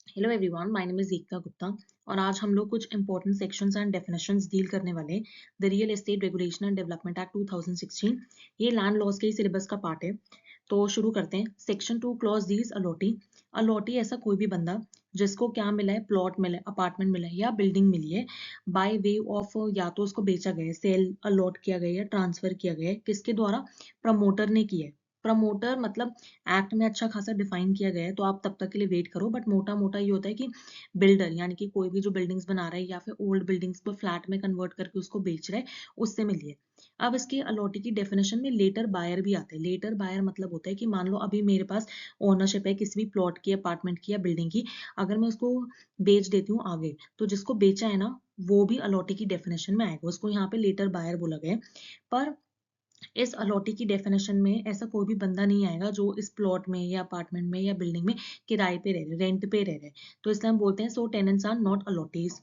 Hello everyone, my name is Ekta Gupta और आज हम लोग कुछ important sections and definitions deal करने वाले हैं। The real estate regulation and development act 2016। ये लैंड लॉज के सिलेबस का पार्ट है। तो शुरू करते हैं। Section 2 clause d is allottee. Allottee ऐसा कोई भी बंदा जिसको क्या मिला है, प्लॉट मिला है, अपार्टमेंट मिला है या बिल्डिंग मिली है बाय वे ऑफ, या तो उसको बेचा गया है, सेल अलॉट किया गया है या ट्रांसफर किया गया है। किसके द्वारा? प्रमोटर ने किया है। प्रमोटर मतलब एक्ट में अच्छा खासा डिफाइन किया गया है, तो आप तब तक के लिए वेट करो। बट मोटा मोटा ये होता है कि बिल्डर यानी कि कोई भी जो बिल्डिंग्स बना रहा है या फिर ओल्ड बिल्डिंग्स को फ्लैट में कन्वर्ट करके उसको बेच रहा है, उससे मिलिए। अब इसके अलॉटी की डेफिनेशन में लेटर बायर भी आता है। लेटर बायर मतलब होता है कि मान लो अभी मेरे पास ओनरशिप है किसी भी प्लॉट की, अपार्टमेंट की या बिल्डिंग की। अगर मैं उसको बेच देती हूँ आगे, तो जिसको बेचा है ना, वो भी अलॉटी की डेफिनेशन में आएगा। उसको यहाँ पे लेटर बायर बोला गया है। पर इस अलॉटी की डेफिनेशन में ऐसा कोई भी बंदा नहीं आएगा जो इस प्लॉट में या अपार्टमेंट में या बिल्डिंग में किराए पे रह रहे, रेंट पे रह रहे। तो इसलिए हम बोलते हैं so tenants are not allottees.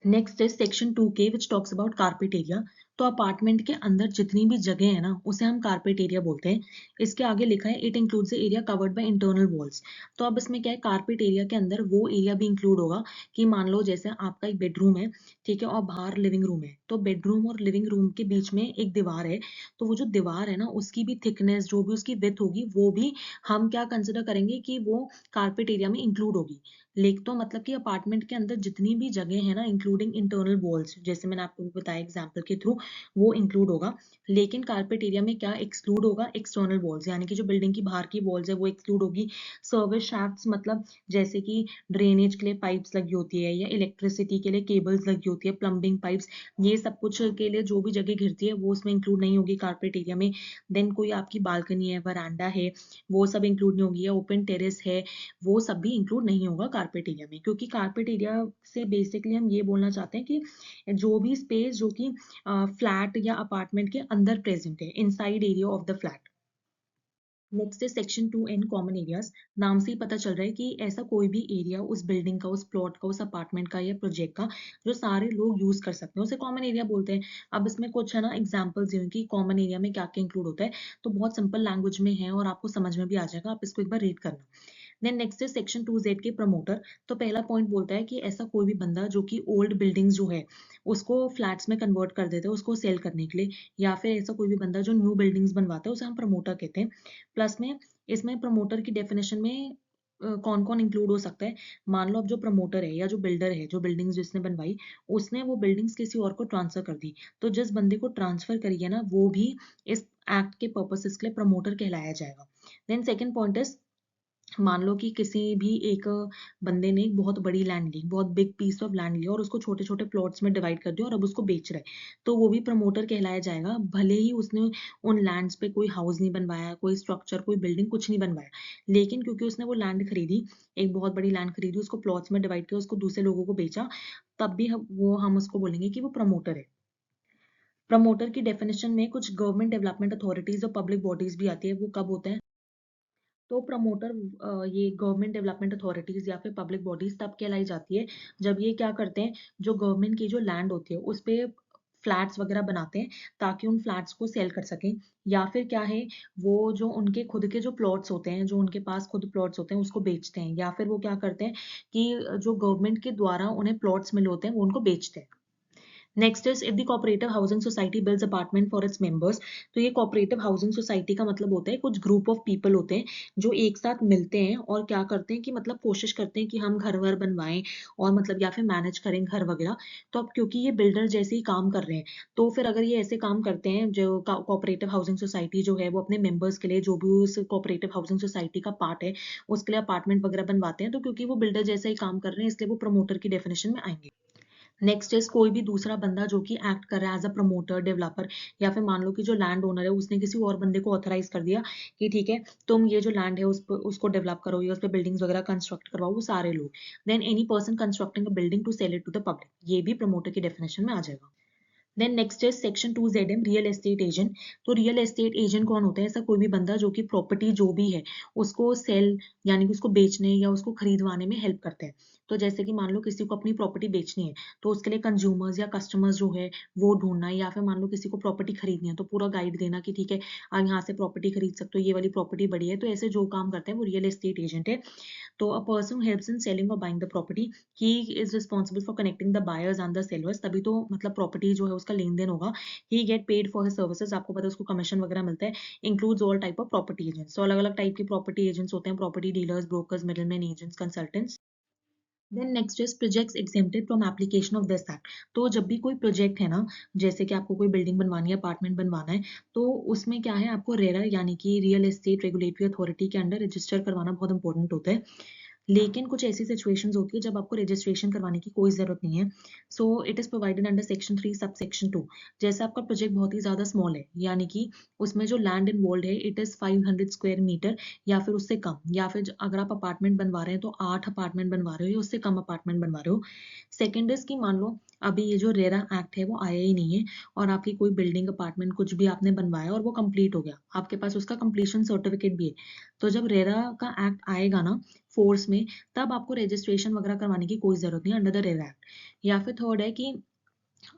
Next is section 2K which talks about carpet area. तो अपार्टमेंट के अंदर जितनी भी जगह है ना, उसे हम कारपेट एरिया बोलते हैं। इसके आगे लिखा है it includes the area covered by internal walls. तो अब इसमें क्या है, कारपेट एरिया के अंदर वो एरिया भी इंक्लूड होगा कि मान लो जैसे आपका एक बेडरूम है, ठीक है, और बाहर लिविंग रूम है। तो बेडरूम और लिविंग रूम के बीच में एक दीवार है, तो वो जो दीवार है ना, उसकी भी थिकनेस, जो भी उसकी विड्थ होगी, वो भी हम क्या कंसिडर करेंगे कि वो कारपेट एरिया में इंक्लूड होगी। लेक तो मतलब कि अपार्टमेंट के अंदर जितनी भी जगह है ना, इंक्लूडिंग इंटरनल वॉल्स, जैसे मैंने आपको बताया एग्जांपल के थ्रू, वो इंक्लूड होगा। लेकिन कारपेट एरिया में क्या एक्सक्लूड होगा? एक्सटर्नल वॉल्स, यानी कि जो बिल्डिंग की बाहर की वॉल्स है वो एक्सक्लूड होगी। सर्विस शैफ्ट्स मतलब जैसे कि ड्रेनेज के लिए पाइप्स लगी होती है या इलेक्ट्रिसिटी के लिए केबल्स लगी होती है, प्लम्बिंग पाइप्स, ये सब कुछ के लिए जो भी जगह घिरती है वो उसमें इंक्लूड नहीं होगी कारपेट एरिया में। देन कोई आपकी बालकनी है, वरांडा है, वो सब इंक्लूड नहीं होगी। या ओपन टेरेस है, वो सब भी इंक्लूड नहीं होगा कारपेट एरिया में। क्योंकि कारपेट एरिया से बेसिकली हम ये बोलना चाहते हैं कि जो भी स्पेस जो कि फ्लैट या अपार्टमेंट के अंदर प्रेजेंट है, inside area of the flat. Next है सेक्शन 2N कॉमन एरियाज। नाम से ही पता चल रहा है कि ऐसा कोई भी एरिया उस बिल्डिंग का, उस प्लॉट का, उस अपार्टमेंट का या प्रोजेक्ट का जो सारे लोग यूज कर सकते हैं, उसे कॉमन एरिया बोलते हैं। अब इसमें कुछ है ना एग्जांपल्स हैं कि कॉमन एरिया में क्या क्या इंक्लूड होता है। तो बहुत सिंपल लैंग्वेज में है और आपको समझ में भी आ जाएगा, आप इसको एक बार रीड करना। देन नेक्स्ट है सेक्शन 2Z के प्रमोटर। तो पहला पॉइंट बोलता है कि ऐसा कोई भी बंदा जो कि ओल्ड बिल्डिंग्स जो है उसको फ्लैट्स में कन्वर्ट कर देता है उसको सेल करने के लिए, या फिर ऐसा कोई भी बंदा जो न्यू बिल्डिंग्स बनवाता है, उसे हम प्रमोटर कहते हैं। प्लस में इसमें प्रमोटर की डेफिनेशन में कौन कौन इंक्लूड हो सकता है। मान लो अब जो प्रमोटर है या जो बिल्डर है, जो बिल्डिंग्स जिसने बनवाई, उसने वो बिल्डिंग्स किसी और को ट्रांसफर कर दी, तो जिस बंदे को ट्रांसफर करी है ना, वो भी इस एक्ट के पर्पसेस के लिए प्रमोटर कहलाया जाएगा। देन सेकंड पॉइंट इज, मान लो कि किसी भी एक बंदे ने एक बहुत बड़ी लैंड ली, बहुत बिग पीस ऑफ लैंड लिया और उसको छोटे छोटे प्लॉट्स में डिवाइड कर दिया और अब उसको बेच रहा है, तो वो भी प्रमोटर कहलाया जाएगा। भले ही उसने उन लैंड्स पे कोई हाउस नहीं बनवाया, कोई स्ट्रक्चर, कोई बिल्डिंग कुछ नहीं बनवाया, लेकिन क्योंकि उसने वो लैंड खरीदी, एक बहुत बड़ी लैंड खरीदी, उसको प्लॉट्स में डिवाइड किया, उसको दूसरे लोगों को बेचा, तब भी हम उसको बोलेंगे कि वो प्रमोटर है। प्रमोटर की डेफिनेशन में कुछ गवर्नमेंट डेवलपमेंट अथॉरिटीज और पब्लिक बॉडीज भी आती है। वो कब होते हैं? तो प्रमोटर, ये गवर्नमेंट डेवलपमेंट अथॉरिटीज या फिर पब्लिक बॉडीज तब कहलाई जाती है जब ये क्या करते हैं, जो गवर्नमेंट की जो लैंड होती है उस पे फ्लैट्स वगैरह बनाते हैं ताकि उन फ्लैट्स को सेल कर सकें। या फिर क्या है, वो जो उनके खुद के जो प्लॉट्स होते हैं, जो उनके पास खुद प्लॉट्स होते हैं, उसको बेचते हैं। या फिर वो क्या करते हैं कि जो गवर्नमेंट के द्वारा उन्हें प्लॉट्स मिले होते हैं वो उनको बेचते हैं। Next is if the cooperative housing society builds apartment for its members. तो ये कोऑपरेटिव हाउसिंग सोसाइटी का मतलब होता है कुछ ग्रुप ऑफ पीपल होते हैं जो एक साथ मिलते हैं और क्या करते हैं कि मतलब कोशिश करते हैं कि हम घर वर बनवाएं और मतलब या फिर मैनेज करें घर वगैरह। तो अब क्योंकि ये बिल्डर जैसे ही काम कर रहे हैं, तो फिर अगर ये ऐसे काम करते हैं, जो कोऑपरेटिव हाउसिंग सोसाइटी जो है वो अपने मेंबर्स के लिए, जो भी उस कोऑपरेटिव हाउसिंग सोसाइटी का पार्ट है, उसके लिए अपार्टमेंट वगैरह बनवाते हैं, तो क्योंकि वो बिल्डर जैसा ही काम कर रहे हैं इसलिए वो प्रमोटर की डेफिनेशन में आएंगे। नेक्स्ट इज कोई भी दूसरा बंदा जो कि एक्ट कर रहा है एज अ प्रमोटर, डेवलपर, या फिर मान लो कि जो लैंड ओनर है उसने किसी और बंदे को ऑथराइज कर दिया कि ठीक है, तुम ये जो लैंड है उसको डेवलप करो या उस पर बिल्डिंग्स वगैरह कंस्ट्रक्ट करवाओ, वो सारे लोग। Then any person constructing a building to sell it to the public, ये भी प्रमोटर की डेफिनेशन में आ जाएगा। देन नेक्स्ट है section 2ZM real estate agent. तो रियल एस्टेट एजेंट कौन होता है? ऐसा कोई भी बंदा जो कि प्रॉपर्टी जो भी है उसको सेल यानी कि उसको बेचने या उसको खरीदवाने में हेल्प करता है। तो जैसे कि मान लो किसी को अपनी प्रॉपर्टी बेचनी है तो उसके लिए कंज्यूमर्स या कस्टमर्स जो है वो ढूंढना, या फिर मान लो किसी को प्रॉपर्टी खरीदनी है तो पूरा गाइड देना कि ठीक है आप यहाँ से प्रॉपर्टी खरीद सकते हो, ये वाली प्रॉपर्टी बढ़िया है। तो ऐसे जो काम करते हैं वो रियल एस्टेट एजेंट है। तो a person who helps in selling or buying the property, he is responsible for connecting the buyers and the sellers। तभी तो मतलब प्रॉपर्टी जो है उसका लेन देन होगा। he get paid for his services। आपको पता है उसको कमीशन वगैरह मिलता है। includes all type of property agents। तो अलग अलग टाइप के प्रॉपर्टी एजेंट्स होते हैं, property dealers, brokers, middleman agents, consultants. Then next is projects exempted from application of this act. तो जब भी कोई प्रोजेक्ट है ना, जैसे कि आपको कोई बिल्डिंग बनवानी है, अपार्टमेंट बनवाना है, तो उसमें क्या है आपको रेरा यानी कि रियल एस्टेट रेगुलेटरी अथॉरिटी के अंडर रजिस्टर करवाना बहुत इंपॉर्टेंट होता है। लेकिन कुछ ऐसी सिचुएशंस होती है जब आपको रजिस्ट्रेशन करवाने की कोई ज़रूरत नहीं है। So it is provided under section 3 sub section 2। जैसे आपका प्रोजेक्ट बहुत ही ज़्यादा स्मॉल है, यानी कि उसमें जो लैंड इन्वॉल्व है इट इज़ 500 स्क्वायर मीटर या फिर उससे कम, या फिर अगर आप अपार्टमेंट बनवा रहे हैं तो 8 अपार्टमेंट बनवा रहे हो या उससे कम अपार्टमेंट बनवा रहे हो। सेकेंड इज कि मान लो अभी ये जो रेरा एक्ट है वो आया ही नहीं है और आपकी कोई बिल्डिंग अपार्टमेंट कुछ भी आपने बनवाया और वो कंप्लीट हो गया, आपके पास उसका कंप्लीशन सर्टिफिकेट भी है। तो जब रेरा का एक्ट आएगा ना फोर्स में, तब आपको रजिस्ट्रेशन वगैरह करवाने की कोई जरूरत नहीं अंडर द रेरा एक्ट। या फिर थर्ड है कि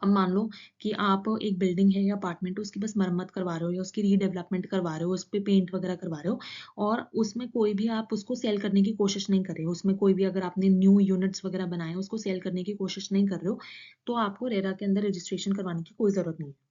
अब मान लो कि आप एक बिल्डिंग है या अपार्टमेंट है उसकी बस मरम्मत करवा रहे हो या उसकी रीडेवलपमेंट करवा रहे हो, उस पे पेंट वगैरह करवा रहे हो, और उसमें कोई भी आप उसको सेल करने की कोशिश नहीं कर रहे हो, उसमें कोई भी अगर आपने न्यू यूनिट्स वगैरह बनाए हैं उसको सेल करने की कोशिश नहीं कर रहे हो, तो आपको रेरा के अंदर रजिस्ट्रेशन करवाने की कोई जरूरत नहीं है।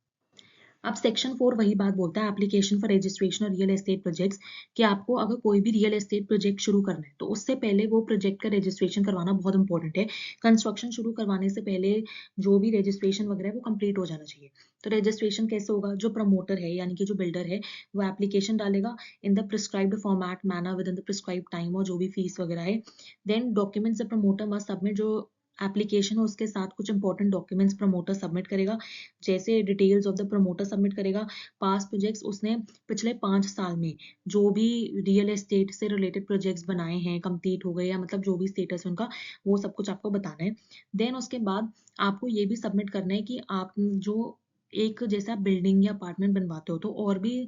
अब सेक्शन 4 वही बात बोलता है एप्लीकेशन फॉर रजिस्ट्रेशन और रियल एस्टेट प्रोजेक्ट्स, कि आपको अगर कोई भी रियल एस्टेट प्रोजेक्ट शुरू करना है तो उससे पहले वो प्रोजेक्ट का रजिस्ट्रेशन करवाना बहुत इंपॉर्टेंट है। कंस्ट्रक्शन शुरू करवाने से पहले जो भी रजिस्ट्रेशन वगैरह है वो कंप्लीट हो जाना चाहिए। तो रजिस्ट्रेशन कैसे होगा? जो प्रमोटर है यानी कि जो बिल्डर है वो एप्लीकेशन डालेगा in the prescribed format manner within the prescribed time, और जो भी फीस वगैरह है। Then documents the promoter must submit. जो एप्लीकेशन है उसके साथ कुछ इंपॉर्टेंट डॉक्यूमेंट्स प्रमोटर सबमिट करेगा, जैसे details of the promoter submit करेगा, पास्ट प्रोजेक्ट्स उसने पिछले 5 साल में जो भी रियल एस्टेट से रिलेटेड प्रोजेक्ट्स बनाए हैं कंप्लीट हो गए या मतलब जो भी स्टेटस है उनका, वो सब कुछ आपको बताना है। देन उसके बाद आपको ये भी सबमिट करना है कि आप जो एक जैसे आप बिल्डिंग या अपार्टमेंट बनवाते हो तो और भी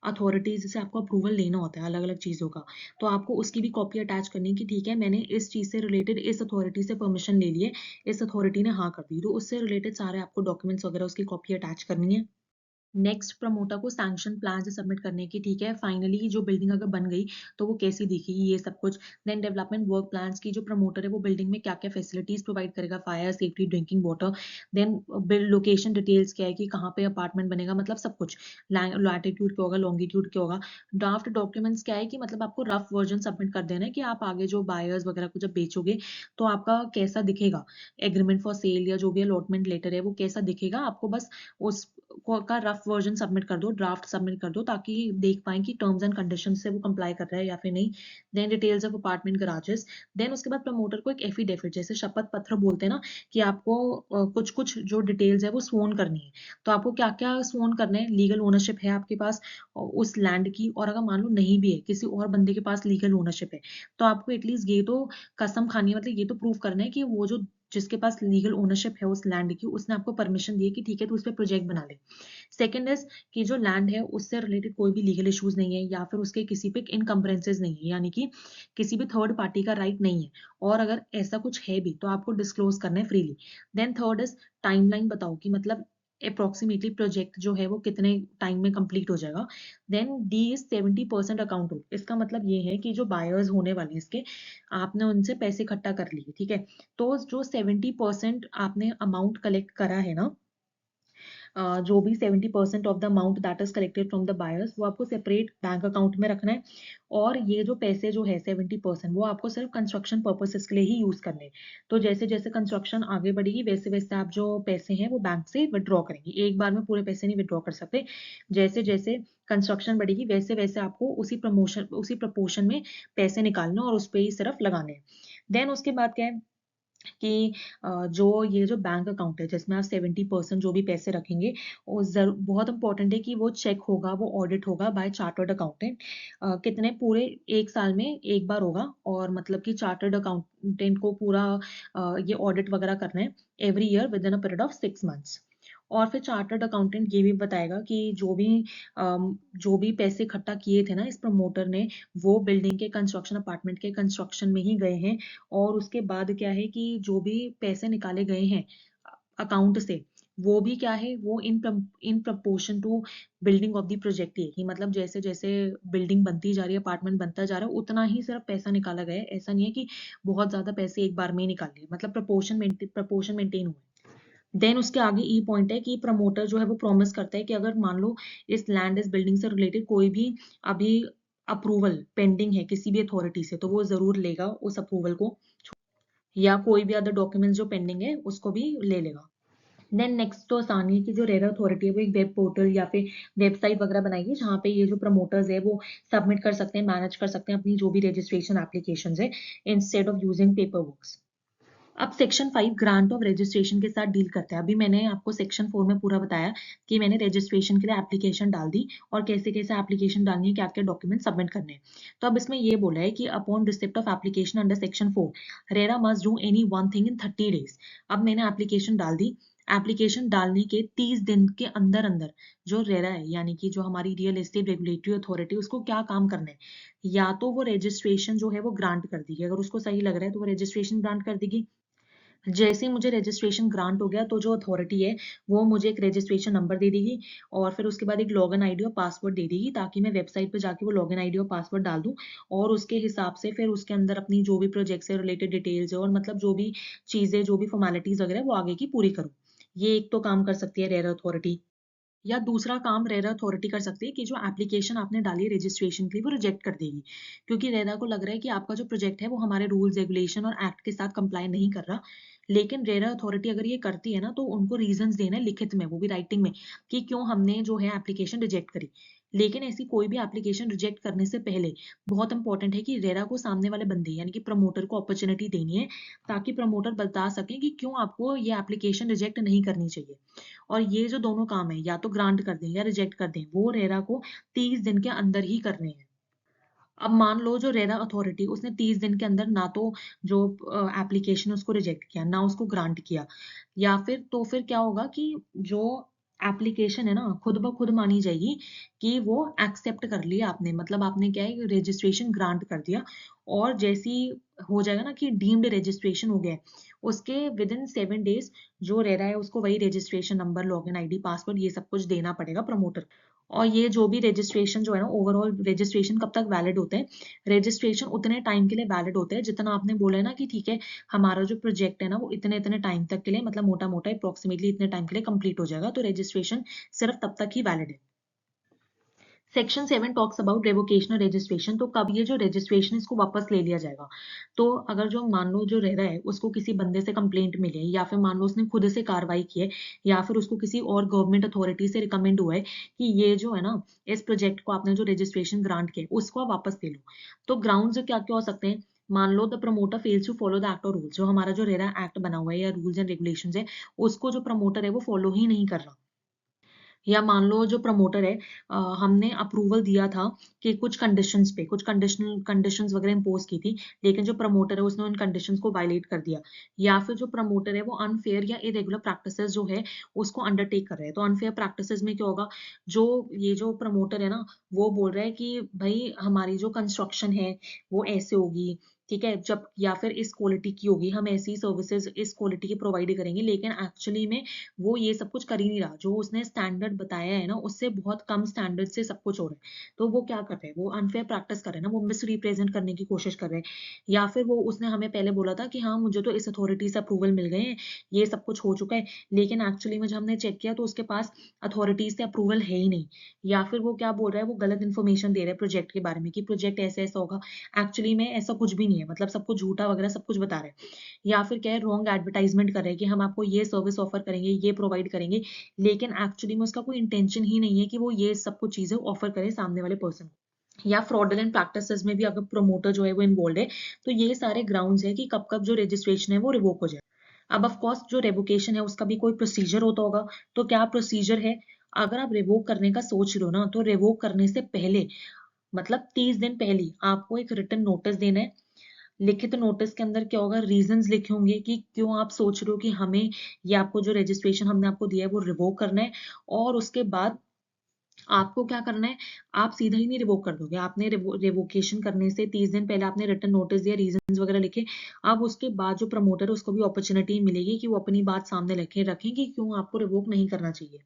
अथॉरिटीज से आपको अप्रूवल लेना होता है अलग अलग चीज़ों का, तो आपको उसकी भी कॉपी अटैच करनी है कि ठीक है मैंने इस चीज़ से रिलेटेड इस अथॉरिटी से परमिशन ले ली है, इस अथॉरिटी ने हाँ कर दी, तो उससे रिलेटेड सारे आपको डॉक्यूमेंट्स वगैरह उसकी कॉपी अटैच करनी है। नेक्स्ट प्रमोटर को सैंक्शन प्लान सबमिट करने की, ठीक है फाइनली जो बिल्डिंग अगर बन गई तो वो कैसी दिखेगी ये सब कुछ। देन डेवलपमेंट वर्क प्लान्स की, जो प्रमोटर है वो बिल्डिंग में क्या क्या फैसिलिटीज प्रोवाइड करेगा, fire safety drinking water. Then build location details क्या है कि कहाँ पे अपार्टमेंट बनेगा, मतलब सब कुछ, लैटिट्यूड क्या होगा, लॉन्गिट्यूड क्या होगा। ड्राफ्ट डॉक्यूमेंट्स क्या है कि मतलब आपको रफ वर्जन सबमिट कर देना है कि आप आगे जो बायर्स वगैरह को जब बेचोगे तो आपका कैसा दिखेगा, एग्रीमेंट फॉर सेल या जो भी अलॉटमेंट लेटर है वो कैसा दिखेगा, आपको बस उस का रफ वर्जन सबमिट कर दो, ड्राफ्ट सबमिट कर दो, ताकि देख पाए कि टर्म्स एंड कंडीशन से वो कंप्लाई कर रहा है या फिर नहीं। Then details of apartment garages. Then उसके बाद प्रमोटर को एक एफिडेविट जैसे शपथ पत्र बोलते हैं ना, कि आपको कुछ कुछ जो डिटेल्स है वो स्worn करनी है। तो आपको क्या क्या स्worn करना है? लीगल ओनरशिप है आपके पास उस लैंड की, और अगर मान लो नहीं भी है, किसी और बंदे के पास लीगल ओनरशिप है, तो आपको एटलीस्ट ये तो कसम खानी है, मतलब ये तो प्रूव करना है कि वो जो जिसके पास लीगल ओनरशिप है उस लैंड की उसने आपको परमिशन दी है कि ठीक है तो उस पर प्रोजेक्ट बना ले। सेकंड इज कि जो लैंड है उससे रिलेटेड कोई भी लीगल इश्यूज नहीं है या फिर उसके किसी पे इनकम्बरेंसेज नहीं है, यानी कि किसी भी थर्ड पार्टी का राइट नहीं है, और अगर ऐसा कुछ है भी तो आपको डिस्क्लोज करना है freely. Then third is timeline बताओ कि मतलब अप्रोक्सीमेटली प्रोजेक्ट जो है वो कितने टाइम में कंप्लीट हो जाएगा। Then D is 70% account. इसका मतलब ये है कि जो बायर्स होने वाले हैं इसके, आपने उनसे पैसे इकट्ठा कर लिए, ठीक है, तो जो 70% आपने अमाउंट कलेक्ट करा है ना, जो भी 70% of the amount that is collected from the buyers वो आपको सेपरेट बैंक अकाउंट में रखना है। और ये जो पैसे जो है 70% वो आपको सिर्फ कंस्ट्रक्शन पर्पसेस के लिए ही यूज करने हैं। तो जैसे जैसे कंस्ट्रक्शन आगे बढ़ेगी वैसे वैसे आप जो पैसे हैं वो बैंक से विड्रॉ करेंगे, एक बार में पूरे पैसे नहीं विड्रॉ कर सकते। जैसे जैसे कंस्ट्रक्शन बढ़ेगी वैसे वैसे आपको उसी प्रपोर्शन में पैसे निकालने और उस पर ही सिर्फ लगाने हैं। देन उसके बाद क्या है कि जो ये जो बैंक अकाउंट है जिसमें आप 70% जो भी पैसे रखेंगे, वो बहुत इंपॉर्टेंट है कि वो चेक होगा, वो ऑडिट होगा बाय चार्टर्ड अकाउंटेंट। कितने पूरे 1 साल में एक बार होगा, और मतलब कि चार्टर्ड अकाउंटेंट को पूरा ये ऑडिट वगैरह करना है every year with in a period of 6 months. और फिर चार्टर्ड अकाउंटेंट ये भी बताएगा कि जो भी पैसे इकट्ठा किए थे ना इस प्रमोटर ने, वो बिल्डिंग के कंस्ट्रक्शन, अपार्टमेंट के कंस्ट्रक्शन में ही गए हैं। और उसके बाद क्या है कि जो भी पैसे निकाले गए हैं अकाउंट से, वो भी क्या है, वो in proportion to building of the project है, कि मतलब जैसे जैसे बिल्डिंग बनती जा रही है, अपार्टमेंट बनता जा रहा है, उतना ही सिर्फ पैसा निकाला गया है। ऐसा नहीं है कि बहुत ज्यादा पैसे एक बार में ही निकाल लिए, मतलब प्रपोर्शन मेंटेन हुए। देन उसके आगे ई पॉइंट है कि प्रमोटर जो है वो प्रॉमिस करता है कि अगर मान लो इस लैंड इस बिल्डिंग से रिलेटेड कोई भी अभी अप्रूवल पेंडिंग है किसी भी अथॉरिटी से, तो वो जरूर लेगा उस अप्रूवल को, या कोई भी अदर डॉक्यूमेंट्स जो पेंडिंग है उसको भी ले लेगा। देन नेक्स्ट तो आसान है कि जो रेरा अथॉरिटी है वो एक वेब पोर्टल या फिर वेबसाइट वगैरह बनाएगी, जहाँ पे ये जो प्रमोटर्स है वो सबमिट कर सकते हैं, मैनेज कर सकते हैं अपनी जो भी रजिस्ट्रेशन एप्लीकेशंस है, instead of using paper works. अब सेक्शन 5 ग्रांट ऑफ रजिस्ट्रेशन के साथ डील करता है। अभी मैंने आपको सेक्शन 4 में पूरा बताया कि मैंने रजिस्ट्रेशन के लिए एप्लीकेशन डाल दी और कैसे कैसे एप्लीकेशन डालनी है, क्या क्या डॉक्यूमेंट सबमिट करने हैं। तो अब इसमें ये बोला है कि upon receipt of application under section 4 RERA must do any one thing in 30 days. अब मैंने एप्लीकेशन डाल दी, एप्लीकेशन डालने के 30 दिन के अंदर अंदर जो रेरा है, यानी कि जो हमारी रियल एस्टेट रेगुलेटरी अथॉरिटी, उसको क्या काम करना है, या तो वो रजिस्ट्रेशन जो है वो ग्रांट कर देगी, अगर उसको सही लग रहा है तो वो रजिस्ट्रेशन ग्रांट कर देगी। जैसे ही मुझे रजिस्ट्रेशन ग्रांट हो गया तो जो अथॉरिटी है वो मुझे एक रजिस्ट्रेशन नंबर दे देगी, और फिर उसके बाद एक लॉगिन आईडी और पासवर्ड दे देगी, ताकि मैं वेबसाइट पे जाके वो लॉगिन आईडी और पासवर्ड डाल दूं, और उसके हिसाब से फिर उसके अंदर अपनी जो भी प्रोजेक्ट से रिलेटेड डिटेल्स है और मतलब जो भी चीजें, जो भी फॉर्मेलिटीज वगैरह वो आगे की पूरी करूँ। ये एक तो काम कर सकती है रेरा अथॉरिटी। या दूसरा काम रेरा अथॉरिटी कर सकती है कि जो एप्लीकेशन आपने डाली है रजिस्ट्रेशन के लिए वो रिजेक्ट कर देगी, क्योंकि रेरा को लग रहा है कि आपका जो प्रोजेक्ट है वो हमारे रूल्स रेगुलेशन और एक्ट के साथ कंप्लाई नहीं कर रहा। लेकिन रेरा अथॉरिटी अगर ये करती है ना, तो उनको रीजंस देना है लिखित में, वो भी राइटिंग में, कि क्यों हमने जो है एप्लीकेशन रिजेक्ट करी। लेकिन ऐसी कोई भी एप्लीकेशन रिजेक्ट करने से पहले बहुत इंपॉर्टेंट है कि रेरा को सामने वाले बंदे यानी कि प्रमोटर को अपॉर्चुनिटी देनी है, ताकि प्रमोटर बता सके कि क्यों आपको ये एप्लीकेशन रिजेक्ट नहीं करनी चाहिए। और ये जो दोनों काम है, या तो ग्रांट कर दें या रिजेक्ट कर दें, वो रेरा को 30 दिन के अंदर ही करने हैं। अब मान लो जो रेरा अथॉरिटी उसने 30 दिन के अंदर ना तो जो एप्लीकेशन उसको रिजेक्ट किया, ना उसको ग्रांट किया, या फिर क्या होगा कि जो एप्लीकेशन है ना खुद ब खुद मानी जाएगी कि वो एक्सेप्ट कर लिया आपने, मतलब आपने क्या है रजिस्ट्रेशन ग्रांट कर दिया। और जैसी हो जाएगा ना कि डीम्ड रजिस्ट्रेशन हो गया है, उसके विद इन 7 डेज जो रेरा है उसको वही registration number, login ID, password, ये सब कुछ देना पड़ेगा प्रमोटर। और ये जो भी रजिस्ट्रेशन जो है ना, ओवरऑल रजिस्ट्रेशन कब तक वैलिड होते हैं, रजिस्ट्रेशन उतने टाइम के लिए वैलिड होते हैं जितना आपने बोला है ना कि ठीक है हमारा जो प्रोजेक्ट है ना वो इतने इतने टाइम तक के लिए, मतलब मोटा मोटा अप्रोक्सीमेटली इतने टाइम के लिए कंप्लीट हो जाएगा, तो रजिस्ट्रेशन सिर्फ तब तक ही वैलिड है। Section 7 talks about revocation registration. तो कब ये जो रजिस्ट्रेशन इसको वापस ले लिया जाएगा, तो अगर जो मान लो जो रह रहा है उसको किसी बंदे से कंप्लेंट मिली है, या फिर मान लो उसने खुद से कार्रवाई की है, या फिर उसको किसी और गवर्नमेंट अथॉरिटी से रिकमेंड हुआ है कि ये जो है ना इस प्रोजेक्ट को आपने जो रजिस्ट्रेशन ग्रांट किया उसको आप वापस ले लो, तो ग्राउंड क्या क्या हो सकते हैं। मान लो the promoter fails to follow the act और रूल्स, जो हमारा जो रेरा एक्ट बना हुआ है या रूल्स एंड रेगुलेशंस है उसको जो प्रमोटर है वो फॉलो ही नहीं कर रहा। या मान लो जो प्रमोटर है हमने अप्रूवल दिया था कि कुछ कंडीशंस पे कुछ कंडीशंस वगैरह इम्पोज की थी, लेकिन जो प्रमोटर है उसने उन कंडीशंस को वायलेट कर दिया, या फिर जो प्रमोटर है वो अनफेयर या इरेगुलर प्रैक्टिसेस जो है उसको अंडरटेक कर रहे हैं। तो अनफेयर प्रैक्टिसेस में क्या होगा, जो ये जो प्रमोटर है ना वो बोल रहा है कि भाई हमारी जो कंस्ट्रक्शन है वो ऐसे होगी, ठीक है, जब या फिर इस क्वालिटी की होगी, हम ऐसी सर्विसेज इस क्वालिटी की प्रोवाइड करेंगे, लेकिन एक्चुअली में वो ये सब कुछ कर ही नहीं रहा, जो उसने स्टैंडर्ड बताया है ना उससे बहुत कम स्टैंडर्ड से सब कुछ हो रहा है। तो वो क्या कर रहे हैं, वो अनफेयर प्रैक्टिस कर रहे हैं ना, वो मिस रिप्रेजेंट करने की कोशिश कर रहे हैं। या फिर वो उसने हमें पहले बोला था कि हाँ मुझे तो इस अथॉरिटी से अप्रूवल मिल गए हैं, ये सब कुछ हो चुका है, लेकिन एक्चुअली में जब हमने चेक किया तो उसके पास अथॉरिटीज से अप्रूवल है ही नहीं। या फिर वो क्या बोल रहा है, वो गलत इन्फॉर्मेशन दे रहा है प्रोजेक्ट के बारे में कि प्रोजेक्ट ऐसे ऐसा होगा, एक्चुअली में ऐसा कुछ भी नहीं है, मतलब सब कुछ झूठा वगैरह सब कुछ बता रहे हैं। या फिर क्या है, रॉन्ग एडवर्टाइजमेंट कर रहे हैं कि हम आपको ये सर्विस ऑफर करेंगे, ये प्रोवाइड करेंगे, लेकिन एक्चुअली में उसका कोई इंटेंशन ही नहीं है कि वो ये सब कुछ चीजें ऑफर करे सामने वाले पर्सन को। या फ्रॉडुलेंट प्रैक्टिसेस में भी अगर प्रमोटर जो है वो इन्वॉल्व है, तो ये सारे ग्राउंड्स है कि कब कब जो रजिस्ट्रेशन है वो रिवोक हो जाए। अब ऑफ कोर्स जो रेवोकेशन है उसका भी कोई प्रोसीजर होता होगा, तो क्या प्रोसीजर है, अगर आप रिवोक करने का सोच रहे हो ना, तो रिवोक करने से पहले मतलब 30 दिन पहले आपको एक रिटन नोटिस देना है लिखित नोटिस के अंदर क्या होगा, रीजंस लिखे होंगे कि क्यों आप सोच रहे हो कि हमें ये आपको जो रजिस्ट्रेशन हमने आपको दिया है वो रिवोक करना है। और उसके बाद आपको क्या करना है, आप सीधा ही नहीं रिवोक कर दोगे। आपने रिवोकेशन करने से 30 दिन पहले आपने रिटन नोटिस दिया, रीजंस वगैरह लिखे। अब उसके बाद जो प्रमोटर है उसको भी अपॉर्चुनिटी मिलेगी कि वो अपनी बात सामने रखें कि क्यों आपको रिवोक नहीं करना चाहिए।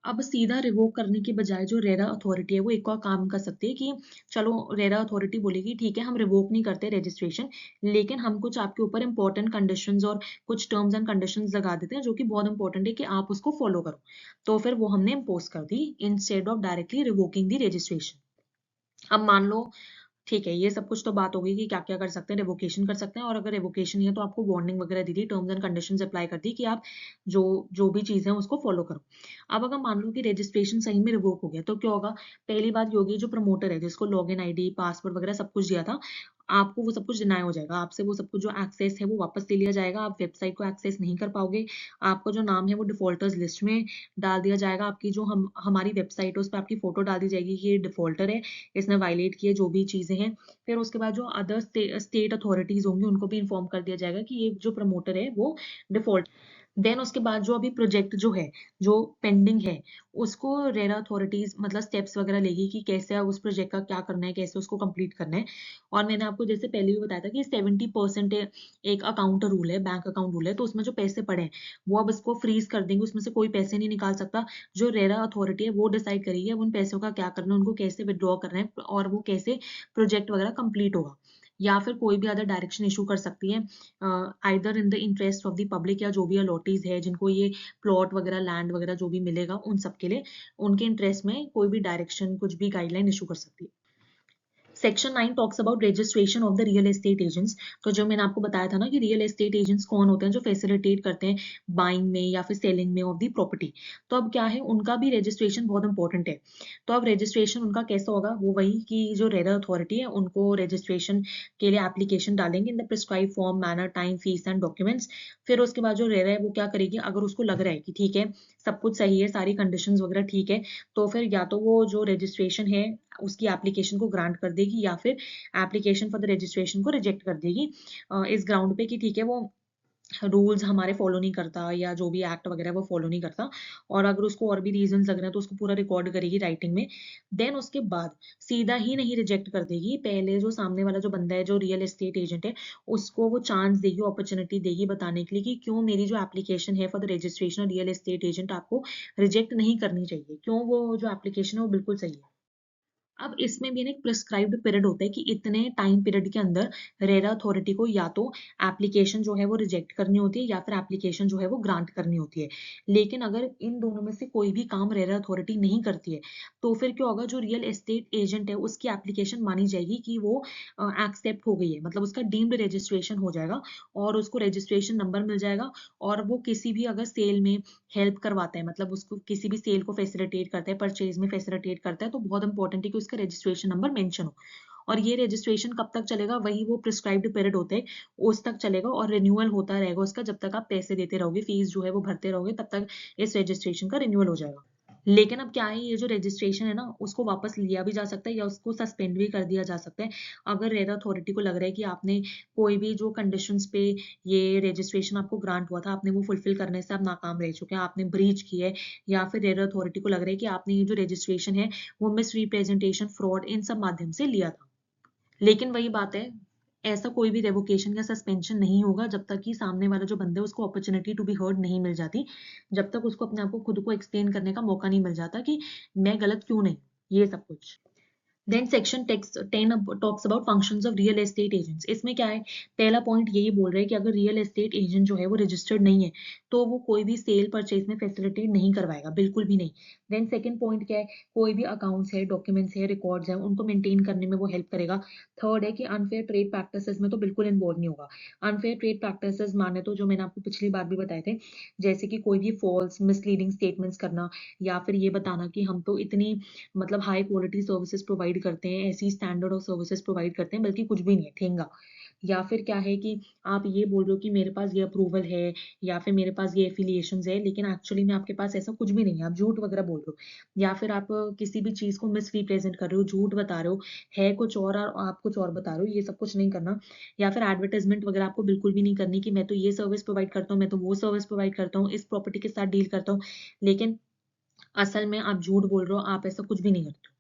अब सीधा रिवोक करने की बजाय जो रेरा अथॉरिटी है वो एक और काम कर सकती है कि चलो, रेरा अथॉरिटी बोलेगी ठीक है हम रिवोक नहीं करते रजिस्ट्रेशन, लेकिन हम कुछ आपके ऊपर इंपॉर्टेंट कंडीशंस और कुछ टर्म्स एंड कंडीशंस लगा देते हैं जो कि बहुत इंपॉर्टेंट है कि आप उसको फॉलो करो। तो फिर वो हमने इम्पोज कर दी instead of directly revoking the registration. अब मान लो, ठीक है, ये सब कुछ तो बात हो गई कि क्या-क्या कर सकते हैं, रिवोकेशन कर सकते हैं, और अगर रिवोकेशन नहीं है तो आपको वार्निंग वगैरह दी थी, टर्म्स एंड कंडीशंस अप्लाई कर दी कि आप जो जो भी चीज़ें हैं उसको फॉलो करो। अब अगर मान लो कि रजिस्ट्रेशन सही में रिवोक हो गया तो क्या होगा? पहली बात ये होगी, जो प्रमोटर है जिसको लॉगिन आईडी, पासवर्ड वगैरह सब कुछ दिया था, आपको वो सब कुछ डिनाई हो जाएगा। आपसे वो सब कुछ जो एक्सेस है वो वापस ले लिया जाएगा। आप वेबसाइट को एक्सेस नहीं कर पाओगे। आपका जो नाम है वो डिफ़ॉल्टर्स लिस्ट में डाल दिया जाएगा। आपकी जो हमारी वेबसाइट है उस पे आपकी फ़ोटो डाल दी जाएगी कि ये डिफ़ॉल्टर है, इसने वायलेट किए जो भी चीज़ें हैं। फिर उसके बाद जो अदर स्टेट अथॉरिटीज़ होंगी उनको भी इन्फॉर्म कर दिया जाएगा कि ये जो प्रमोटर है वो डिफ़ॉल्ट। देन उसके बाद जो अभी प्रोजेक्ट जो है, जो पेंडिंग है, उसको रेरा अथॉरिटीज़ मतलब स्टेप्स वगैरह लेगी कि कैसे उस प्रोजेक्ट का क्या करना है, कैसे उसको कंप्लीट करना है। और मैंने आपको जैसे पहले भी बताया था कि 70% एक अकाउंट रूल है, बैंक अकाउंट रूल है, तो उसमें जो पैसे पड़े हैं, वो अब इसको फ्रीज़ कर देंगे, उसमें से कोई पैसे नहीं निकाल सकता। जो रेरा अथॉरिटी है वो डिसाइड करेगी अब उन पैसों का क्या करना है, उनको कैसे विथड्रॉ करना है और वो कैसे प्रोजेक्ट वगैरह कंप्लीट होगा। या फिर कोई भी अदर डायरेक्शन इश्यू कर सकती है, either in the interest of the public, या जो भी अलॉटीज़ है जिनको ये प्लॉट वगैरह, लैंड वगैरह जो भी मिलेगा उन सब के लिए, उनके इंटरेस्ट में कोई भी डायरेक्शन, कुछ भी गाइडलाइन इश्यू कर सकती है। Section 9 talks about registration of the real estate agents. तो जो मैंने आपको बताया था ना कि रियल एस्टेट एजेंट्स कौन होते हैं, जो फैसिलिटेट करते हैं बाइंग में या फिर सेलिंग में ऑफ द प्रॉपर्टी। तो अब क्या है, उनका भी रजिस्ट्रेशन बहुत इंपॉर्टेंट है। तो अब रजिस्ट्रेशन उनका कैसा होगा, वो वही कि जो रेरा अथॉरिटी है उनको रजिस्ट्रेशन के लिए एप्लीकेशन डालेंगे in the prescribe form, manner, time, fees and documents. फिर उसके बाद जो रेरा है वो क्या करेगी, अगर उसको लग रहा है कि ठीक है सब कुछ सही है, सारी कंडीशंस वगैरह ठीक है, तो फिर या तो वो जो रजिस्ट्रेशन है उसकी एप्लीकेशन को ग्रांट कर देगी, या फिर एप्लीकेशन फॉर द रजिस्ट्रेशन को रिजेक्ट कर देगी, इस ग्राउंड पे कि ठीक है वो रूल्स हमारे फॉलो नहीं करता, या जो भी एक्ट वगैरह वो फॉलो नहीं करता। और अगर उसको और भी रीजंस लग रहे हैं तो उसको पूरा रिकॉर्ड करेगी राइटिंग में। देन उसके बाद सीधा ही नहीं रिजेक्ट कर देगी, पहले जो सामने वाला जो बंदा है, जो रियल एस्टेट एजेंट है, उसको वो चांस देगी, अपॉर्चुनिटी देगी बताने के लिए कि क्यों मेरी जो एप्लीकेशन है for the registration real estate agent आपको रिजेक्ट नहीं करनी चाहिए, क्यों वो जो एप्लीकेशन है वो बिल्कुल सही है। अब इसमें भी ना एक प्रिस्क्राइब्ड पीरियड होता है कि इतने टाइम पीरियड के अंदर रेरा अथॉरिटी को या तो एप्लीकेशन जो है वो रिजेक्ट करनी होती है, या फिर एप्लीकेशन जो है वो ग्रांट करनी होती है। लेकिन अगर इन दोनों में से कोई भी काम रेरा अथॉरिटी नहीं करती है, तो फिर क्या होगा, जो रियल एस्टेट एजेंट है उसकी एप्लीकेशन मानी जाएगी कि वो एक्सेप्ट हो गई है, मतलब उसका डीम्ड रजिस्ट्रेशन हो जाएगा, और उसको रजिस्ट्रेशन नंबर मिल जाएगा। और वो किसी भी अगर सेल में हेल्प करवाता है, मतलब उसको किसी भी सेल को फैसिलिटेट करता है, परचेज में फैसिलिटेट करता है, तो बहुत इंपॉर्टेंट है कि उसका रजिस्ट्रेशन नंबर मेंशन हो। और ये रजिस्ट्रेशन कब तक चलेगा, वही वो प्रिस्क्राइब्ड पीरियड होते हैं उस तक चलेगा, और रिन्यूअल होता रहेगा उसका जब तक आप पैसे देते रहोगे, फीस जो है वो भरते रहोगे, तब तक इस रजिस्ट्रेशन का रिन्यूअल हो जाएगा। लेकिन अब क्या है, ये जो रजिस्ट्रेशन है ना उसको वापस लिया भी जा सकता है या उसको सस्पेंड भी कर दिया जा सकता है। अगर रेरा अथॉरिटी को लग रहा है कि आपने कोई भी जो कंडीशंस पे ये रजिस्ट्रेशन आपको ग्रांट हुआ था, आपने वो फुलफिल करने से आप नाकाम रह चुके हैं, आपने ब्रीच की है, या फिर रेरा अथॉरिटी को लग रहा है कि आपने ये जो रजिस्ट्रेशन है वो मिस रिप्रेजेंटेशन, फ्रॉड, इन सब माध्यम से लिया था। लेकिन वही बात है, ऐसा कोई भी रेवोकेशन या सस्पेंशन नहीं होगा जब तक कि सामने वाला जो बंदा है उसको अपॉर्चुनिटी टू बी हर्ड नहीं मिल जाती। जब तक उसको अपने आप को खुद को एक्सप्लेन करने का मौका नहीं मिल जाता कि मैं गलत क्यों नहीं, ये सब कुछ। Then section takes 10 talks about functions of real estate agents. इसमें क्या है, पहला पॉइंट यही बोल रहा है कि अगर रियल एस्टेट एजेंट जो है वो रजिस्टर्ड नहीं है तो वो कोई भी सेल परचेज में फैसिलिटेट नहीं करवाएगा, बिल्कुल भी नहीं। देन सेकंड पॉइंट क्या है, कोई भी अकाउंट्स है, डॉक्यूमेंट्स है, रिकॉर्ड्स है, उनको मेंटेन करने में वो हेल्प करेगा। थर्ड है कि अनफेयर ट्रेड प्रैक्टिसेस में तो बिल्कुल इन्वॉल्व नहीं होगा। अनफेयर ट्रेड प्रैक्टिसेस माने तो जो मैंने आपको पिछली बार भी बताए थे, जैसे कि कोई भी फॉल्स मिसलीडिंग स्टेटमेंट्स करना, या फिर ये बताना कि हम तो इतनी मतलब हाई क्वालिटी सर्विसेज प्रोवाइड करते हैं, ऐसी स्टैंडर्ड ऑफ सर्विसेज प्रोवाइड करते हैं, बल्कि कुछ भी नहीं है, ठेंगा। या फिर क्या है कि आप ये बोल रहे हो कि मेरे पास ये अप्रूवल है या फिर मेरे पास ये एफिलिएशंस है, लेकिन एक्चुअली में आपके पास ऐसा कुछ भी नहीं है, आप झूठ वगैरह बोल रहे हो। या फिर आप किसी भी चीज़ को मिसरिप्रेज़ेंट कर रहे हो, झूठ बता रहे हो, है कुछ और आप कुछ और बता रहे हो, ये सब कुछ नहीं करना। या फिर एडवर्टाइज़मेंट वगैरह आपको बिल्कुल भी नहीं करनी कि मैं तो ये सर्विस प्रोवाइड करता हूँ, मैं तो वो सर्विस प्रोवाइड करता हूँ, इस प्रॉपर्टी के साथ डील करता हूँ, लेकिन असल में आप झूठ बोल रहे हो, आप ऐसा कुछ भी नहीं करते हो।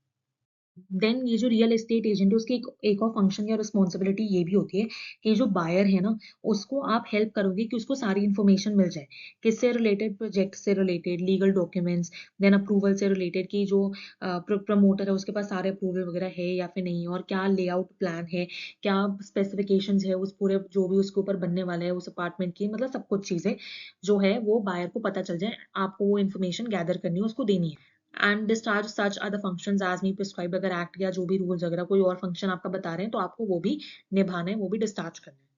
देन ये जो रियल एस्टेट एजेंट है उसकी एक और फंक्शन या रिस्पॉन्सिबिलिटी ये भी होती है कि जो बायर है ना उसको आप हेल्प करोगे कि उसको सारी इन्फॉर्मेशन मिल जाए, किससे रिलेटेड, प्रोजेक्ट से related, legal documents, then approval से रिलेटेड कि जो प्रमोटर है उसके पास सारे अप्रूवल वगैरह है या फिर नहीं, और क्या लेआउट प्लान है, क्या स्पेसिफिकेशंस है उस पूरे जो भी उसके ऊपर बनने वाला है उस अपार्टमेंट की, मतलब सब कुछ चीजें जो है वो बायर को पता चल जाए, आपको वो इन्फॉर्मेशन गैदर करनी है, उसको देनी है। And discharge such other functions as may prescribe, अगर एक्ट या जो भी रूल्स वगैरह कोई और फंक्शन आपका बता रहे हैं तो आपको वो भी निभाना है, वो भी डिस्चार्ज करना है।